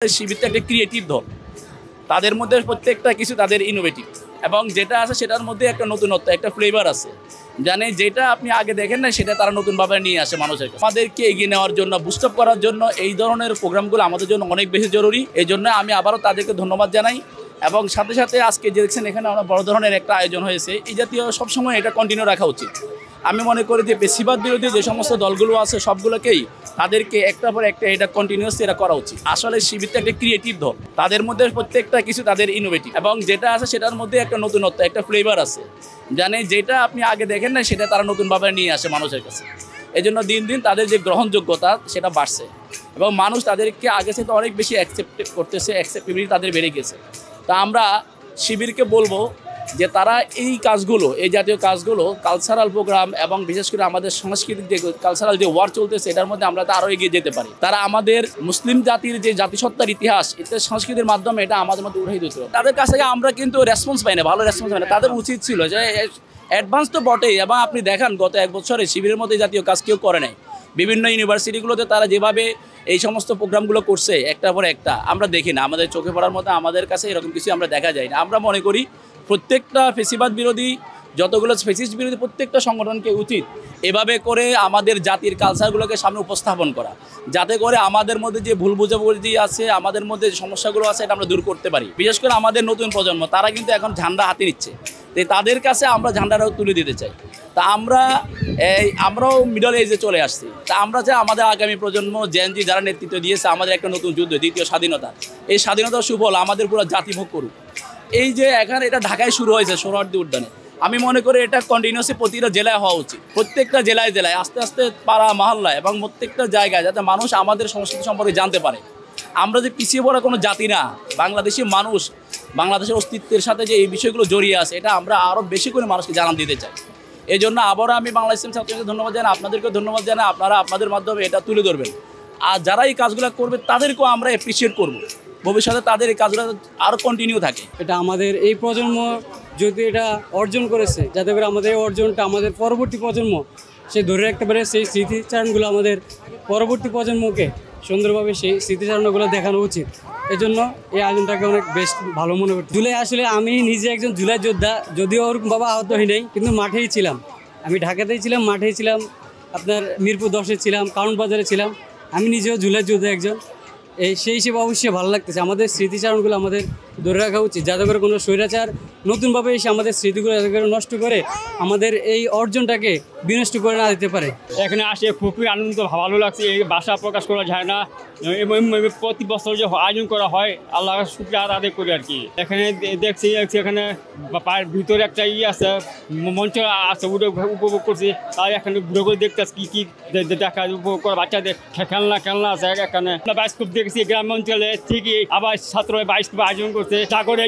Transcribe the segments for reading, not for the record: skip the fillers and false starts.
শিবির একটা ক্রিয়েটিভ দল, তাদের মধ্যে প্রত্যেকটা কিছু তাদের ইনোভেটিভ এবং যেটা আছে সেটার মধ্যে একটা নতুনত্ব, একটা ফ্লেভার আছে, জানে যেটা আপনি আগে দেখেন না সেটা তারা নতুনভাবে নিয়ে আসে মানুষের কাছে। আমাদেরকে এগিয়ে নেওয়ার জন্য, বুস্ট আপ করার জন্য এই ধরনের প্রোগ্রামগুলো আমাদের জন্য অনেক বেশি জরুরি। এই জন্য আমি আবারও তাদেরকে ধন্যবাদ জানাই এবং সাথে সাথে আজকে যে দেখছেন এখানে আমরা বড় ধরনের একটা আয়োজন হয়েছে, এই জাতীয় সবসময় এটা কন্টিনিউ রাখা উচিত। আমি মনে করি যে বেশিরভাগ বিরোধী যে সমস্ত দলগুলো আছে সবগুলোকেই তাদেরকে একটা পর একটা এটা কন্টিনিউয়াসলি এটা করা উচিত। আসলে শিবিরটা একটা ক্রিয়েটিভ দল, তাদের মধ্যে প্রত্যেকটা কিছু তাদের ইনোভেটিভ এবং যেটা আছে সেটার মধ্যে একটা নতুনত্ব, একটা ফ্লেভার আছে, জানে যেটা আপনি আগে দেখেন না সেটা তারা নতুনভাবে নিয়ে আসে মানুষের কাছে। এই জন্য দিন দিন তাদের যে গ্রহণযোগ্যতা সেটা বাড়ছে এবং মানুষ তাদেরকে আগে থেকে অনেক বেশি অ্যাকসেপ্ট করতেছে, অ্যাকসেপ্টেবিলিটি তাদের বেড়ে গেছে। তা আমরা শিবিরকে বলবো যে তারা এই কাজগুলো, এই জাতীয় কাজগুলো, কালচারাল প্রোগ্রাম এবং বিশেষ করে আমাদের সাংস্কৃতিক যে কালচারাল যে ওয়ার চলতেছে এটার মধ্যে আমরা আরও এগিয়ে যেতে পারি। তারা আমাদের মুসলিম জাতির যে জাতিসত্তার ইতিহাস, এটা সংস্কৃতির মাধ্যমে এটা আমাদের মধ্যে উঠাই দিত। তাদের কাছ থেকে আমরা কিন্তু রেসপন্স পাই না, ভালো রেসপন্স পাই না। তাদের উচিত ছিল যে অ্যাডভান্স তো বটেই, এবং আপনি দেখান গত এক বছরে শিবিরের মধ্যে জাতীয় কাজ কেউ করে নাই। বিভিন্ন ইউনিভার্সিটিগুলোতে তারা যেভাবে এই সমস্ত প্রোগ্রামগুলো করছে একটার পর একটা, আমরা দেখি না, আমাদের চোখে পড়ার মতো আমাদের কাছে এরকম কিছু আমরা দেখা যায় না। আমরা মনে করি প্রত্যেকটা ফেসিবাদ বিরোধী, যতগুলো ফেসিস্ট বিরোধী প্রত্যেকটা সংগঠনকে উচিত এভাবে করে আমাদের জাতির কালচারগুলোকে সামনে উপস্থাপন করা, যাতে করে আমাদের মধ্যে যে ভুল বোঝাবুঝি আছে, আমাদের মধ্যে যে সমস্যাগুলো আছে এটা আমরা দূর করতে পারি। বিশেষ করে আমাদের নতুন প্রজন্ম, তারা কিন্তু এখন ঝান্ডা হাতে নিচ্ছে, তাদের কাছে আমরা ঝান্ডাটাও তুলে দিতে চাই। তা আমরাও মিডল এজে চলে আসছি। তা আমরা চাই আমাদের আগামী প্রজন্ম, জেনজি যারা নেতৃত্ব দিয়েছে আমাদের একটা নতুন যুদ্ধ, দ্বিতীয় স্বাধীনতা, এই স্বাধীনতার সুফল আমাদের পুরো জাতি ভোগ করুক। এই যে এখানে এটা ঢাকায় শুরু হয়েছে সোহরাওয়ার্দী উদ্যানে, আমি মনে করি এটা কন্টিনিউসলি প্রতিটা জেলায় হওয়া উচিত। প্রত্যেকটা জেলায় জেলায় আস্তে আস্তে পাড়া মহল্লায় এবং প্রত্যেকটা জায়গায়, যাতে মানুষ আমাদের সংস্কৃতি সম্পর্কে জানতে পারে। আমরা যে পিছিয়ে পড়া কোনো জাতি না, বাংলাদেশি মানুষ, বাংলাদেশের অস্তিত্বের সাথে যে এই বিষয়গুলো জড়িয়ে আছে এটা আমরা আরও বেশি করে মানুষকে জানান দিতে চাই। এই জন্য আবারও আমি বাংলা ইসলাম ছাত্রকে ধন্যবাদ জানাই, আপনাদেরকেও ধন্যবাদ জানাই। আপনারা আপনাদের মাধ্যমে এটা তুলে ধরবেন, আর যারা এই কাজগুলো করবে তাদেরকেও আমরা অ্যাপ্রিসিয়েট করবো, ভবিষ্যতে তাদের এই কাজগুলো আরও কন্টিনিউ থাকে। এটা আমাদের এই প্রজন্ম যদি এটা অর্জন করেছে, যাতে করে আমাদের এই অর্জনটা আমাদের পরবর্তী প্রজন্ম সে ধরে রাখতে পারে, সেই স্মৃতিচারণগুলো আমাদের পরবর্তী প্রজন্মকে সুন্দরভাবে সেই স্মৃতিচারণগুলো দেখানো উচিত। এই জন্য এই আয়োজনটাকে অনেক বেশ ভালো মনে করি। জুলাই আসলে আমি নিজে একজন জুলাই যোদ্ধা, যদিও ওরকমভাবে আহত হই নাই, কিন্তু মাঠেই ছিলাম। আমি ঢাকাতেই ছিলাম, মাঠেই ছিলাম, আপনার মিরপুর 10-এ ছিলাম, কারণ বাজারে ছিলাম। আমি নিজেও জুলাই যোদ্ধা একজন। সেই হিসেবে অবশ্যই ভালো লাগতেছে। আমাদের স্মৃতিচারণগুলো আমাদের ধরে রাখা উচিত, যাতে করে কোনো স্বৈরাচার নতুনভাবে এসে আমাদের স্মৃতিগুলো যাতে করে নষ্ট করে আমাদের এই অর্জনটাকে বিনষ্ট করে না দিতে পারে। এখানে আসে খুবই আনন্দ, ভালো লাগছে। এই ভাষা প্রকাশ করা যায় না। প্রতি বছর যে আয়োজন করা হয়, আল্লাহ শুকরিয়া আদায় করি আর কি। এখানে দেখছি এখানে পায়ের ভিতরে একটা আছে, মঞ্চ আছে, উপভোগ করছি। আর এখানে ঘুরে ঘুরে দেখতে কি কি দেখা উপভোগ করা, বাচ্চাদের খেলনা আছে। এখানে বায়োস্কোপ দেখছি গ্রাম অঞ্চলে, ঠিকই আবার ছাত্ররা বায়োস্কোপ আয়োজন করছে।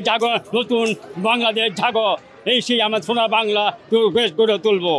জাগো নতুন বাংলাদেশ জাগো, এই সেই আমার সোনার বাংলা বেশ গড়ে তুলবো।